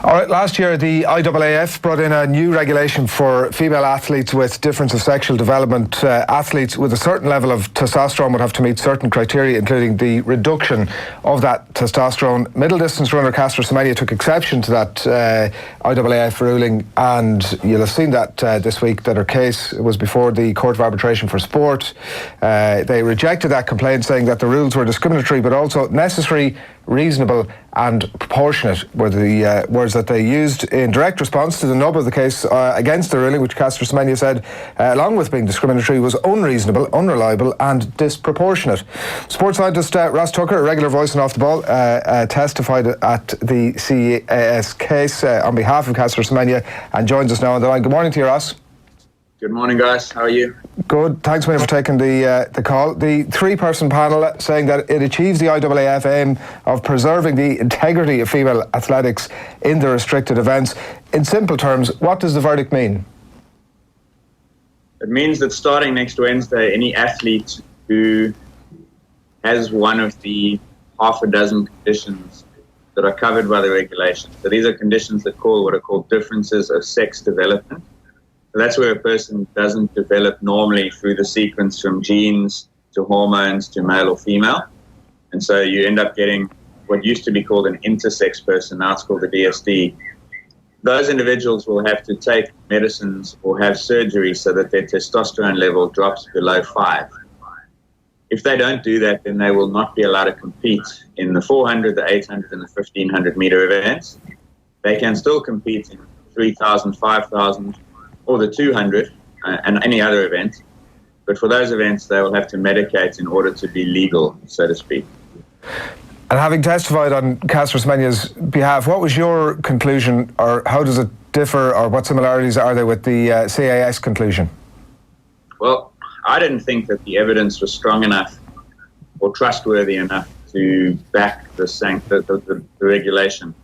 All right, last year the IAAF brought in a new regulation for female athletes with difference of sexual development. Athletes with a certain level of testosterone would have to meet certain criteria, including the reduction of that testosterone. Middle distance runner Caster Semenya took exception to that IAAF ruling, and you'll have seen that this week that her case was before the Court of Arbitration for Sport. They rejected that complaint, saying that the rules were discriminatory but also necessary, reasonable and proportionate were the words that they used in direct response to the nub of the case against the ruling, which Caster Semenya said, along with being discriminatory, was unreasonable, unreliable and disproportionate. Sports scientist Ross Tucker, a regular voice and off the ball, testified at the CAS case on behalf of Caster Semenya and joins us now on the line. Good morning to you, Ross. Good morning, guys. How are you? Good. Thanks, William, for taking the call. The three-person panel saying that it achieves the IAAF aim of preserving the integrity of female athletics in the restricted events. In simple terms, what does the verdict mean? It means that starting next Wednesday, any athlete who has one of the half a dozen conditions that are covered by the regulations, so these are conditions that what are called differences of sex development. So that's where a person doesn't develop normally through the sequence from genes to hormones to male or female. And so you end up getting what used to be called an intersex person, now it's called a DSD. Those individuals will have to take medicines or have surgery so that their testosterone level drops below 5. If they don't do that, then they will not be allowed to compete in the 400, the 800 and the 1500 meter events. They can still compete in 3,000, 5,000, or the 200 and any other event. But for those events, they will have to medicate in order to be legal, so to speak. And having testified on Caster Semenya's behalf, what was your conclusion, or how does it differ, or what similarities are there with the CAS conclusion? Well, I didn't think that the evidence was strong enough or trustworthy enough to back the regulation.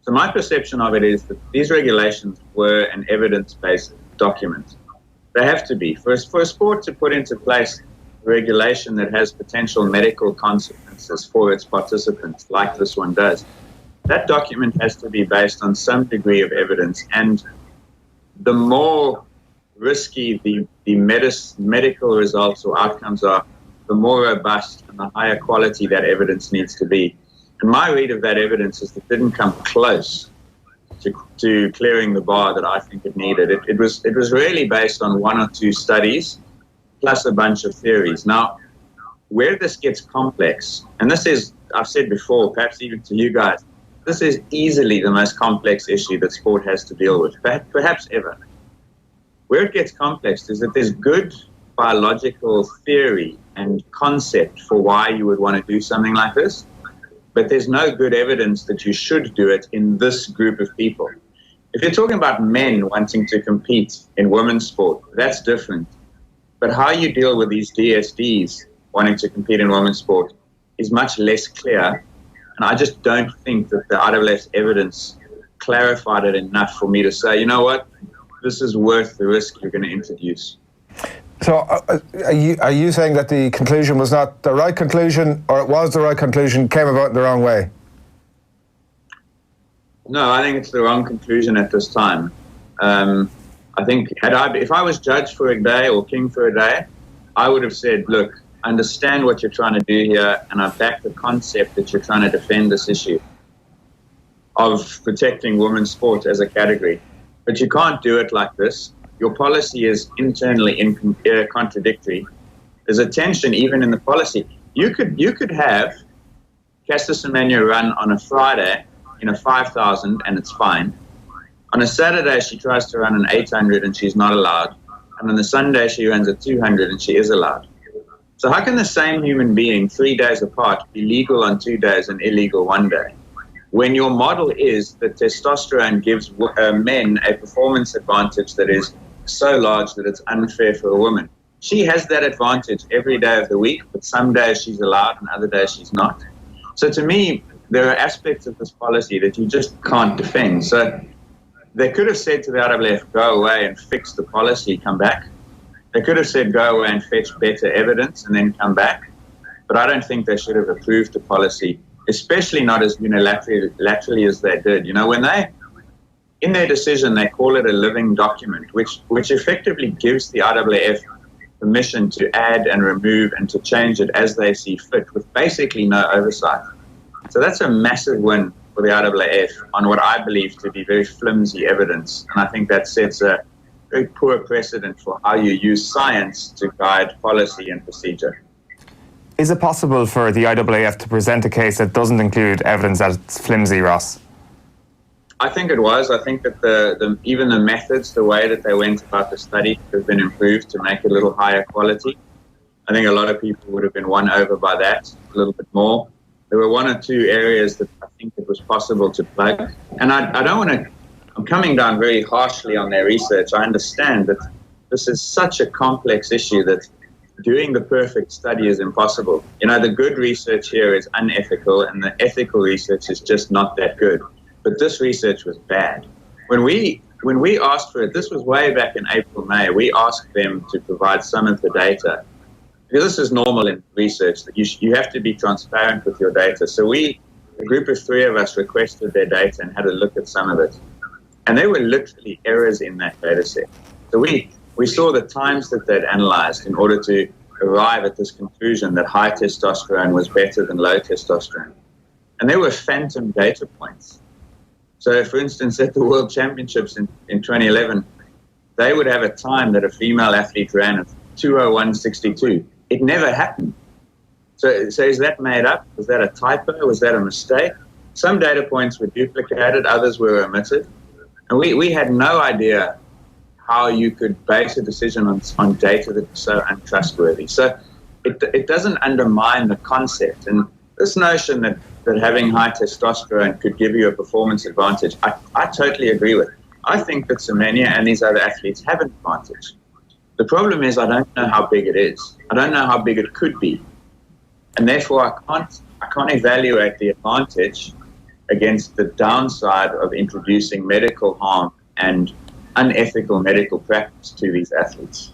So my perception of it is that these regulations were an evidence-based document. They have to be. For a sport to put into place a regulation that has potential medical consequences for its participants, like this one does, that document has to be based on some degree of evidence. And the more risky the medical results or outcomes are, the more robust and the higher quality that evidence needs to be. And my read of that evidence is that it didn't come close to clearing the bar that I think it needed. It was really based on one or two studies plus a bunch of theories. Now, where this gets complex, and this is, I've said before, perhaps even to you guys, this is easily the most complex issue that sport has to deal with, perhaps ever. Where it gets complex is that there's good biological theory and concept for why you would want to do something like this, but there's no good evidence that you should do it in this group of people. If you're talking about men wanting to compete in women's sport, that's different. But how you deal with these DSDs wanting to compete in women's sport is much less clear. And I just don't think that the IAAF's evidence clarified it enough for me to say, you know what, this is worth the risk you're going to introduce. So are you saying that the conclusion was not the right conclusion, or it was the right conclusion, came about in the wrong way? No, I think it's the wrong conclusion at this time. I think if I was judge for a day or king for a day, I would have said, look, I understand what you're trying to do here, and I back the concept that you're trying to defend this issue of protecting women's sport as a category. But you can't do it like this. Your policy is internally contradictory. There's a tension even in the policy. You could have Caster Semenya run on a Friday in a 5,000 and it's fine. On a Saturday she tries to run an 800 and she's not allowed. And on the Sunday she runs a 200 and she is allowed. So how can the same human being 3 days apart be legal on 2 days and illegal one day? When your model is that testosterone gives men a performance advantage that is so large that it's unfair for a woman. She has that advantage every day of the week, but some days she's allowed and other days she's not. So to me, there are aspects of this policy that you just can't defend. So they could have said to the IAAF, go away and fix the policy, come back. They could have said, go away and fetch better evidence and then come back. But I don't think they should have approved the policy, especially not as unilaterally as they did. You know, when they in their decision, they call it a living document, which effectively gives the IAAF permission to add and remove and to change it as they see fit, with basically no oversight. So that's a massive win for the IAAF on what I believe to be very flimsy evidence. And I think that sets a very poor precedent for how you use science to guide policy and procedure. Is it possible for the IAAF to present a case that doesn't include evidence that it's flimsy, Ross? I think it was. I think that even the methods, the way that they went about the study have been improved to make it a little higher quality. I think a lot of people would have been won over by that a little bit more. There were one or two areas that I think it was possible to plug. And I don't want to, I'm coming down very harshly on their research. I understand that this is such a complex issue that doing the perfect study is impossible. You know, the good research here is unethical and the ethical research is just not that good. But this research was bad. When we asked for it, this was way back in April, May, we asked them to provide some of the data. Because this is normal in research, that you have to be transparent with your data. So a group of three of us requested their data and had a look at some of it. And there were literally errors in that data set. So we saw the times that they'd analyzed in order to arrive at this conclusion that high testosterone was better than low testosterone. And there were phantom data points. So, for instance, at the World Championships in 2011, they would have a time that a female athlete ran at 2:01.62. It never happened. So is that made up? Was that a typo? Was that a mistake? Some data points were duplicated, others were omitted. And we had no idea how you could base a decision on data that was so untrustworthy. So it doesn't undermine the concept. And this notion that having high testosterone could give you a performance advantage, I totally agree with. I think that Semenya and these other athletes have an advantage. The problem is I don't know how big it is. I don't know how big it could be. And therefore I can't evaluate the advantage against the downside of introducing medical harm and unethical medical practice to these athletes.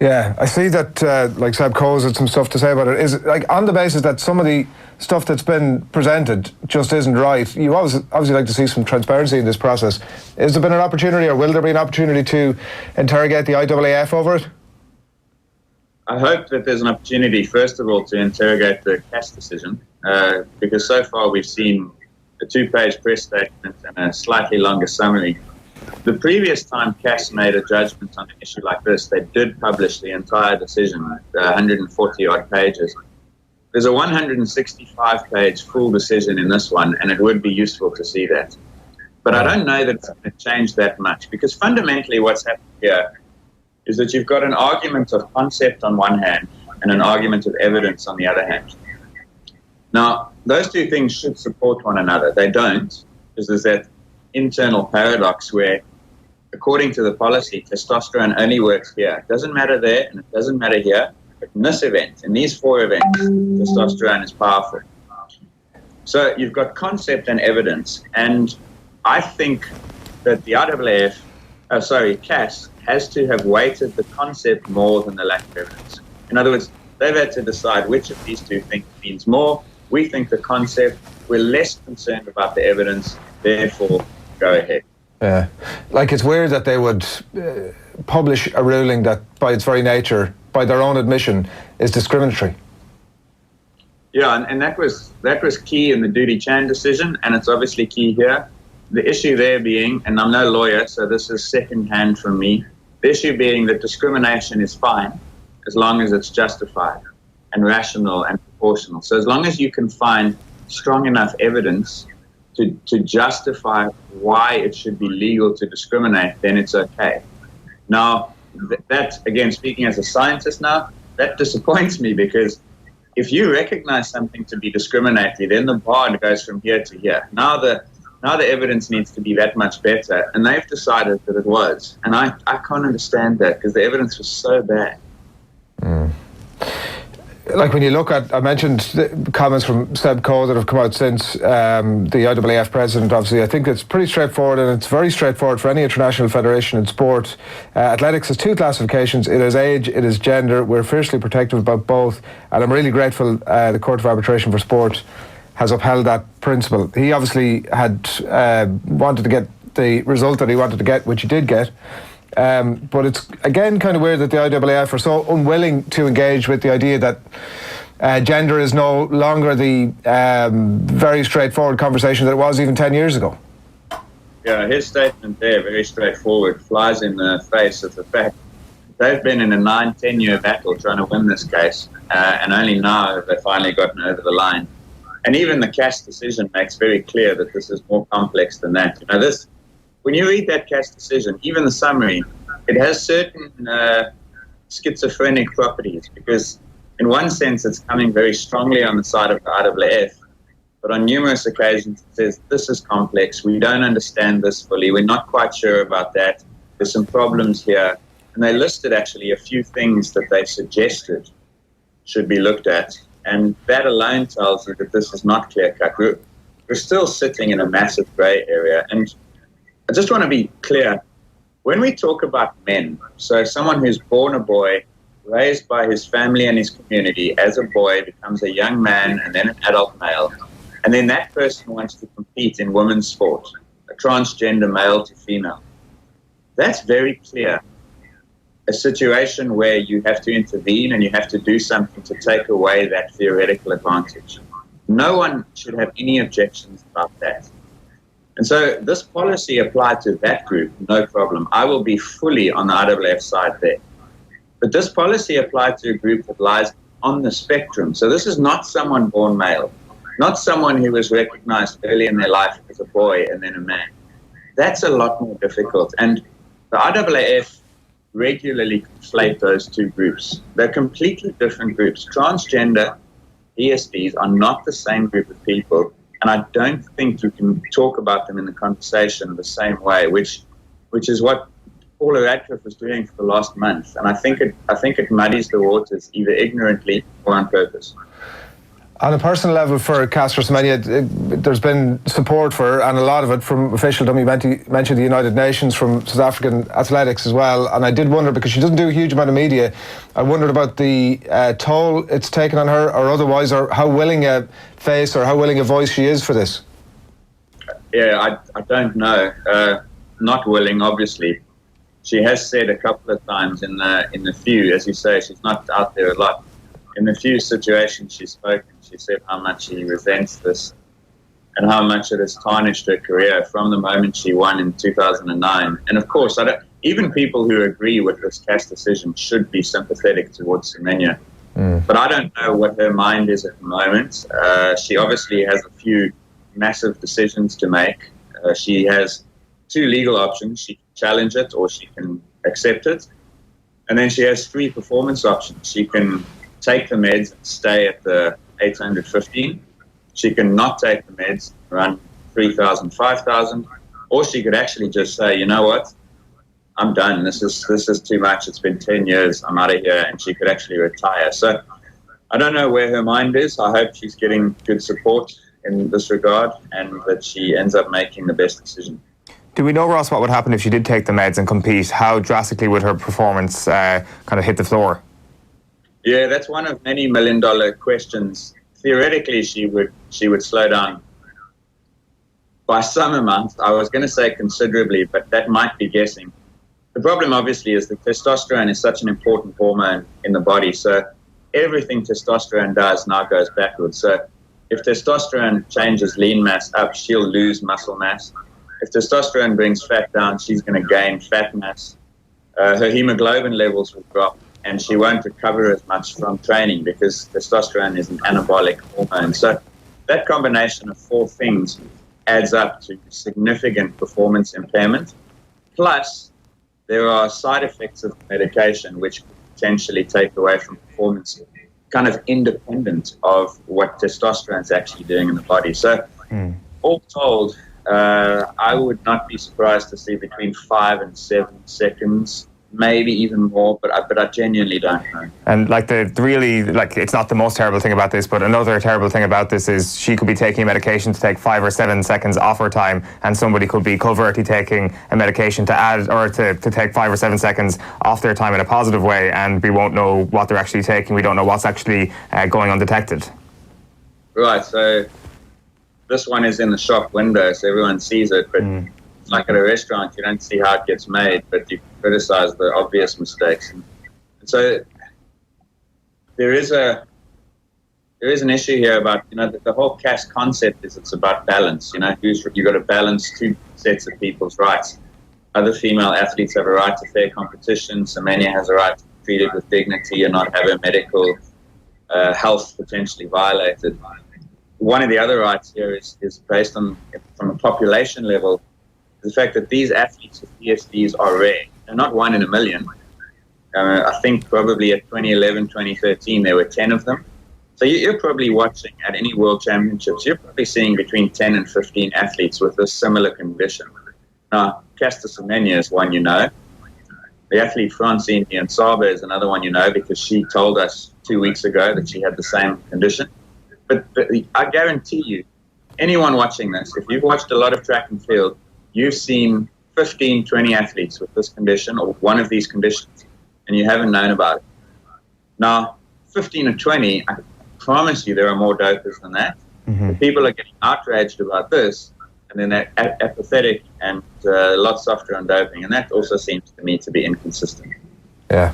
Yeah, I see that like Seb Coe's had some stuff to say about it. Is like on the basis that some of the stuff that's been presented just isn't right, you obviously like to see some transparency in this process. Has there been an opportunity, or will there be an opportunity to interrogate the IAAF over it? I hope that there's an opportunity, first of all, to interrogate the CAS decision, because so far we've seen a 2-page press statement and a slightly longer summary. The previous time CAS made a judgment on an issue like this, they did publish the entire decision, 140 odd pages. There's a 165-page full decision in this one, and it would be useful to see that. But I don't know that it's going to change that much, because fundamentally what's happened here is that you've got an argument of concept on one hand and an argument of evidence on the other hand. Now, those two things should support one another. They don't, because there's that internal paradox where, according to the policy, testosterone only works here. It doesn't matter there and it doesn't matter here. But in this event, in these 4 events, testosterone is powerful. So you've got concept and evidence. And I think that the CAS has to have weighted the concept more than the lack of evidence. In other words, they've had to decide which of these two things means more. We think the concept, we're less concerned about the evidence, therefore go ahead. Yeah, like it's weird that they would publish a ruling that by its very nature, by their own admission, is discriminatory. Yeah, and that was key in the Duty Chan decision, and it's obviously key here. The issue there being, and I'm no lawyer, so this is second-hand from me, the issue being that discrimination is fine as long as it's justified and rational and proportional. So as long as you can find strong enough evidence to justify why it should be legal to discriminate, then it's okay. Now, that, again, speaking as a scientist now, that disappoints me, because if you recognize something to be discriminatory, then the bar goes from here to here. Now the evidence needs to be that much better, and they've decided that it was. And I can't understand that, because the evidence was so bad. Like when you look at, I mentioned the comments from Seb Coe that have come out since, the IAAF president, obviously. I think it's pretty straightforward, and it's very straightforward for any international federation in sport. Athletics has 2 classifications. It is age, it is gender. We're fiercely protective about both, and I'm really grateful the Court of Arbitration for Sport has upheld that principle. He obviously had wanted to get the result that he wanted to get, which he did get. But it's again kind of weird that the IAAF are so unwilling to engage with the idea that gender is no longer the very straightforward conversation that it was even 10 years ago. Yeah, his statement there, very straightforward, flies in the face of the fact they've been in a 9-10 year battle trying to win this case, and only now have they finally gotten over the line. And even the CAS decision makes very clear that this is more complex than that. You know, when you read that CAS decision, even the summary, it has certain schizophrenic properties, because in one sense it's coming very strongly on the side of the IAAF, but on numerous occasions it says this is complex, we don't understand this fully, we're not quite sure about that, there's some problems here. And they listed actually a few things that they suggested should be looked at, and that alone tells you that this is not clear-cut. We're still sitting in a massive grey area. And I just want to be clear, when we talk about men, so someone who's born a boy, raised by his family and his community as a boy, becomes a young man and then an adult male, and then that person wants to compete in women's sport, a transgender male to female. That's very clear. A situation where you have to intervene and you have to do something to take away that theoretical advantage. No one should have any objections about that. And so this policy applied to that group, no problem. I will be fully on the IAAF side there. But this policy applied to a group that lies on the spectrum. So this is not someone born male, not someone who was recognized early in their life as a boy and then a man. That's a lot more difficult. And the IAAF regularly conflate those two groups. They're completely different groups. Transgender ESDs are not the same group of people, and I don't think you can talk about them in the conversation the same way, which is what Paula Radcliffe was doing for the last month. And I think it muddies the waters either ignorantly or on purpose. On a personal level for Caster Semenya, there's been support for, and a lot of it from officialdom. You mentioned the United Nations, from South African athletics as well. And I did wonder, because she doesn't do a huge amount of media, I wondered about the toll it's taken on her, or otherwise, or how willing a face or how willing a voice she is for this. Yeah, I don't know. Not willing, obviously. She has said a couple of times in the few, as you say, she's not out there a lot. In the few situations she's spoken, she said how much she resents this and how much it has tarnished her career from the moment she won in 2009. And of course, even people who agree with this CAS decision should be sympathetic towards Semenya. But I don't know what her mind is at the moment. She obviously has a few massive decisions to make. She has two legal options. She can challenge it or she can accept it. And then she has three performance options. She can take the meds and stay at the 815. She can not take the meds, run 3,000, 5,000, or she could actually just say, you know what, I'm done. This is too much. It's been 10 years. I'm out of here, and she could actually retire. So I don't know where her mind is. I hope she's getting good support in this regard and that she ends up making the best decision. Do we know, Ross, what would happen if she did take the meds and compete? How drastically would her performance kind of hit the floor? Yeah, that's one of many million-dollar questions. Theoretically, she would slow down by some amount. I was going to say considerably, but that might be guessing. The problem, obviously, is that testosterone is such an important hormone in the body. So everything testosterone does now goes backwards. So if testosterone changes lean mass up, she'll lose muscle mass. If testosterone brings fat down, she's going to gain fat mass. Her hemoglobin levels will drop, and she won't recover as much from training because testosterone is an anabolic hormone. So that combination of four things adds up to significant performance impairment. Plus, there are side effects of medication which could potentially take away from performance, kind of independent of what testosterone is actually doing in the body. So all told, I would not be surprised to see between 5 and 7 seconds, maybe even more, but I genuinely don't know. And it's not the most terrible thing about this, but another terrible thing about this is she could be taking a medication to take 5 or 7 seconds off her time, and somebody could be covertly taking a medication to add or to take 5 or 7 seconds off their time in a positive way, and we won't know what they're actually taking. We don't know what's actually going undetected. Right, so this one is in the shop window, so everyone sees it, but like at a restaurant, you don't see how it gets made, but you criticize the obvious mistakes. And so there is an issue here about, the whole caste concept is it's about balance. You've got to balance two sets of people's rights. Other female athletes have a right to fair competition. Semenya has a right to be treated with dignity and not have her medical health potentially violated. One of the other rights here is based on, from a population level, the fact that these athletes with PSDs are rare. They're not 1 in a million. I think probably at 2011, 2013, there were 10 of them. So you're probably watching at any World Championships, you're probably seeing between 10 and 15 athletes with a similar condition. Now, Caster Semenya is one you know. The athlete Francine Saba is another one you know, because she told us 2 weeks ago that she had the same condition. But I guarantee you, anyone watching this, if you've watched a lot of track and field, you've seen 15, 20 athletes with this condition or one of these conditions, and you haven't known about it. Now, 15 or 20, I promise you there are more dopers than that. Mm-hmm. People are getting outraged about this, and then they're apathetic and a lot softer on doping, and that also seems to me to be inconsistent. Yeah.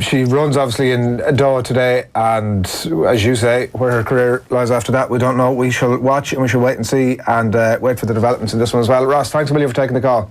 She runs obviously in Doha today, and as you say, where her career lies after that, we don't know. We shall watch and we shall wait and see, and wait for the developments in this one as well. Ross, thanks a million for taking the call.